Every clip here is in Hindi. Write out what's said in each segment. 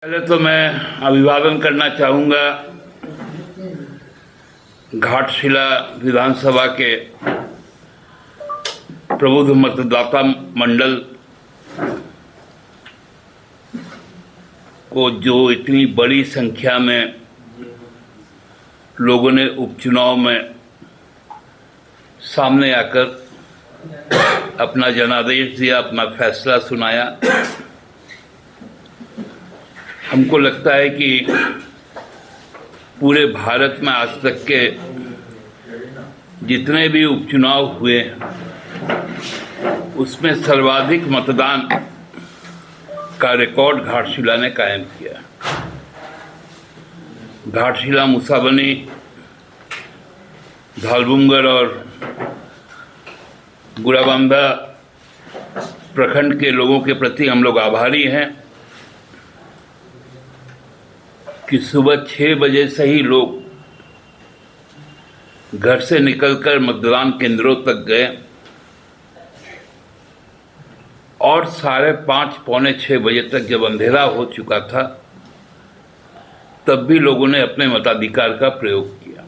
पहले तो मैं अभिवादन करना चाहूँगा घाटशिला विधानसभा के प्रबुद्ध मतदाता मंडल को, जो इतनी बड़ी संख्या में लोगों ने उपचुनाव में सामने आकर अपना जनादेश दिया, अपना फैसला सुनाया। हमको लगता है कि पूरे भारत में आज तक के जितने भी उपचुनाव हुए उसमें सर्वाधिक मतदान का रिकॉर्ड घाटशिला ने कायम किया। घाटशिला, मुसाबनी, धालबुंगर और गुड़ाबांधा प्रखंड के लोगों के प्रति हम लोग आभारी हैं कि सुबह 6 बजे से ही लोग घर से निकलकर मतदान केंद्रों तक गए और 5:30 पौने 6 बजे तक जब अंधेरा हो चुका था तब भी लोगों ने अपने मताधिकार का प्रयोग किया।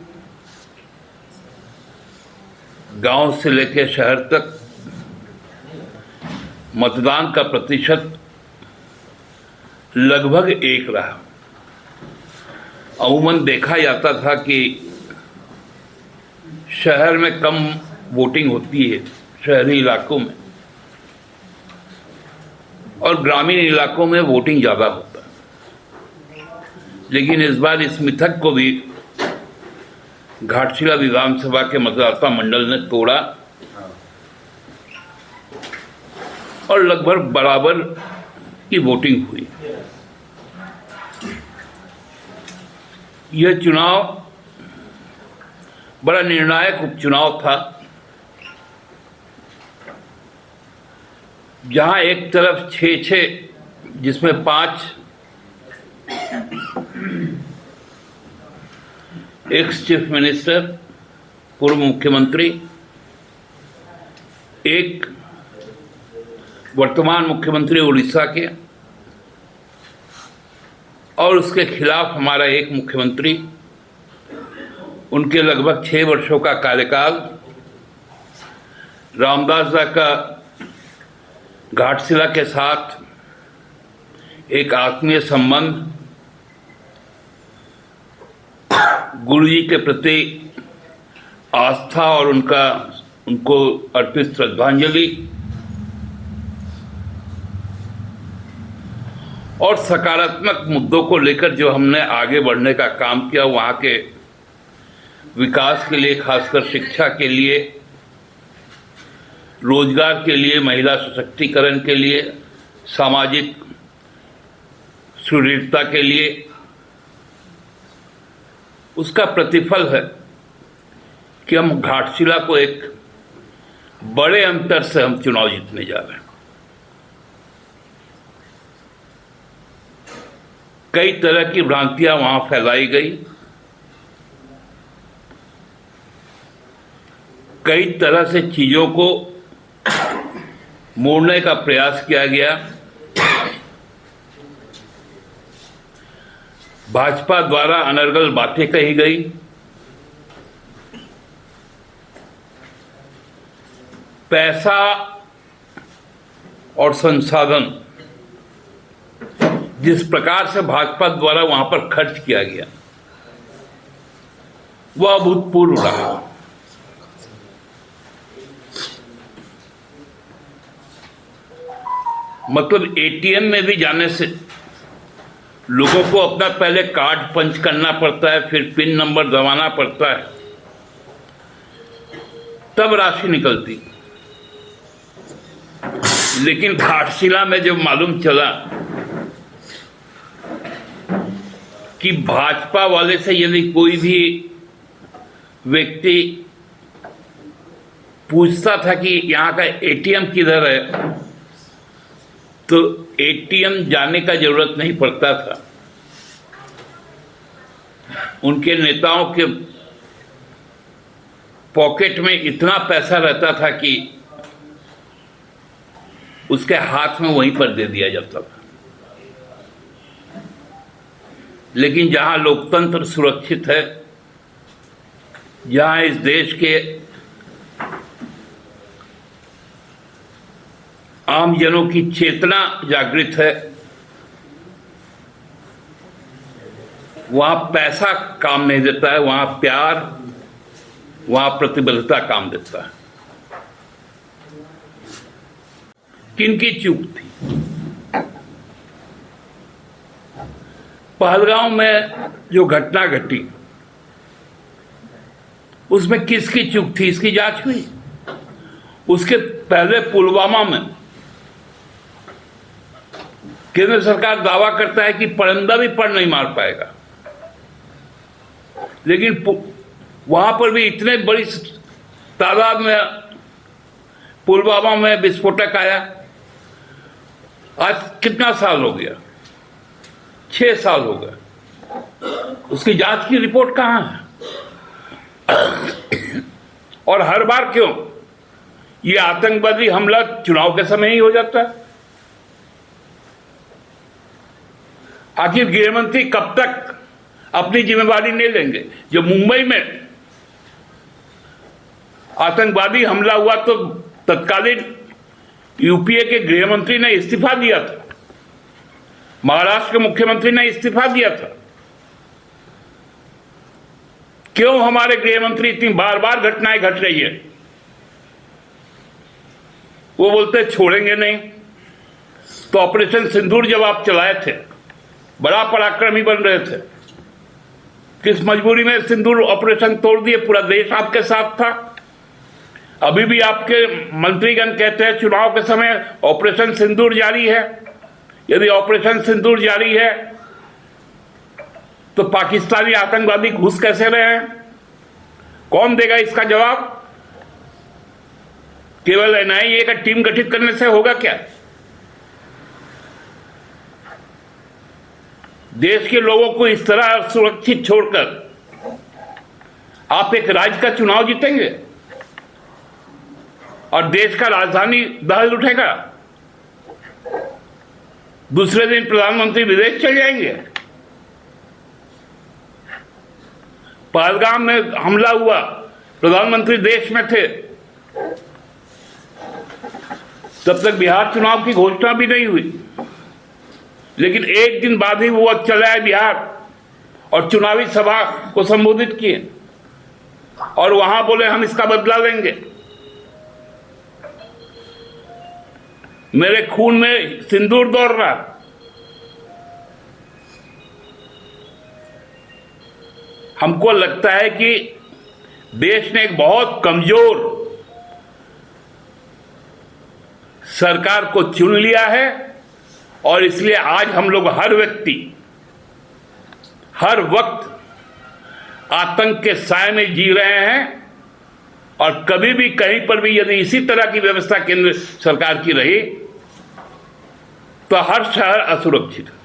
गांव से लेकर शहर तक मतदान का प्रतिशत लगभग एक रहा। अमूमन देखा जाता था कि शहर में कम वोटिंग होती है, शहरी इलाकों में, और ग्रामीण इलाकों में वोटिंग ज़्यादा होता है। लेकिन इस बार इस मिथक को भी घाटशिला विधानसभा के मतदाता मंडल ने तोड़ा और लगभग बराबर की वोटिंग हुई। यह चुनाव बड़ा निर्णायक उपचुनाव था, जहां एक तरफ 6 जिसमें 5 एक्स चीफ मिनिस्टर, पूर्व मुख्यमंत्री, एक वर्तमान मुख्यमंत्री उड़ीसा के, और उसके खिलाफ हमारा एक मुख्यमंत्री, उनके लगभग 6 वर्षों का कार्यकाल, रामदास का घाटशिला के साथ एक आत्मीय संबंध, गुरुजी के प्रति आस्था और उनको अर्पित श्रद्धांजलि, और सकारात्मक मुद्दों को लेकर जो हमने आगे बढ़ने का काम किया, वहाँ के विकास के लिए, खासकर शिक्षा के लिए, रोजगार के लिए, महिला सशक्तिकरण के लिए, सामाजिक सुदृढ़ता के लिए, उसका प्रतिफल है कि हम घाटशिला को एक बड़े अंतर से हम चुनाव जीतने जा रहे हैं। कई तरह की भ्रांतियां वहां फैलाई गई, कई तरह से चीजों को मोड़ने का प्रयास किया गया। भाजपा द्वारा अनर्गल बातें कही गई, पैसा और संसाधन जिस प्रकार से भाजपा द्वारा वहां पर खर्च किया गया वह अभूतपूर्व रहा। मतलब एटीएम में भी जाने से लोगों को अपना पहले कार्ड पंच करना पड़ता है, फिर पिन नंबर दबाना पड़ता है, तब राशि निकलती। लेकिन घाटशिला में जब मालूम चला कि भाजपा वाले से यदि कोई भी व्यक्ति पूछता था कि यहाँ का एटीएम किधर है, तो एटीएम जाने का जरूरत नहीं पड़ता था। उनके नेताओं के पॉकेट में इतना पैसा रहता था कि उसके हाथ में वहीं पर दे दिया जाता था। लेकिन जहां लोकतंत्र सुरक्षित है, जहां इस देश के आम जनों की चेतना जागृत है, वहां पैसा काम नहीं देता है, वहां प्यार, वहां प्रतिबद्धता काम देता है। किनकी चूक थी? पहलगांव में जो घटना घटी उसमें किसकी चूक थी, इसकी जांच हुई। उसके पहले पुलवामा में केंद्र सरकार दावा करता है कि परिंदा भी पर नहीं मार पाएगा, लेकिन वहां पर भी इतने बड़ी तादाद में पुलवामा में विस्फोटक आया। आज कितना साल हो गया? 6 साल हो गए। उसकी जांच की रिपोर्ट कहां है? और हर बार क्यों ये आतंकवादी हमला चुनाव के समय ही हो जाता है? आखिर गृहमंत्री कब तक अपनी जिम्मेवारी नहीं लेंगे? जब मुंबई में आतंकवादी हमला हुआ तो तत्कालीन यूपीए के गृहमंत्री ने इस्तीफा दिया था, महाराष्ट्र के मुख्यमंत्री ने इस्तीफा दिया था। क्यों हमारे गृहमंत्री इतनी बार बार घटनाएं घट रही है? वो बोलते छोड़ेंगे नहीं। तो ऑपरेशन सिंदूर जब आप चलाए थे, बड़ा पराक्रमी बन रहे थे, किस मजबूरी में सिंदूर ऑपरेशन तोड़ दिए? पूरा देश आपके साथ था। अभी भी आपके मंत्रीगण कहते हैं चुनाव के समय ऑपरेशन सिंदूर जारी है। यदि ऑपरेशन सिंदूर जारी है तो पाकिस्तानी आतंकवादी घुस कैसे रहे हैं? कौन देगा इसका जवाब? केवल एनआईए का टीम गठित करने से होगा क्या? देश के लोगों को इस तरह सुरक्षित छोड़कर आप एक राज्य का चुनाव जीतेंगे और देश का राजधानी दहल उठेगा? दूसरे दिन प्रधानमंत्री विदेश चले जाएंगे। पहलगाम में हमला हुआ, प्रधानमंत्री देश में थे, तब तक बिहार चुनाव की घोषणा भी नहीं हुई, लेकिन एक दिन बाद ही वो चले आए बिहार और चुनावी सभा को संबोधित किए और वहां बोले हम इसका बदला लेंगे। मेरे खून में सिंदूर दौड़ रहा। हमको लगता है कि देश ने एक बहुत कमजोर सरकार को चुन लिया है और इसलिए आज हम लोग हर व्यक्ति हर वक्त आतंक के साए में जी रहे हैं और कभी भी कहीं पर भी यदि इसी तरह की व्यवस्था केंद्र सरकार की रही तो हर शहर असुरक्षित है।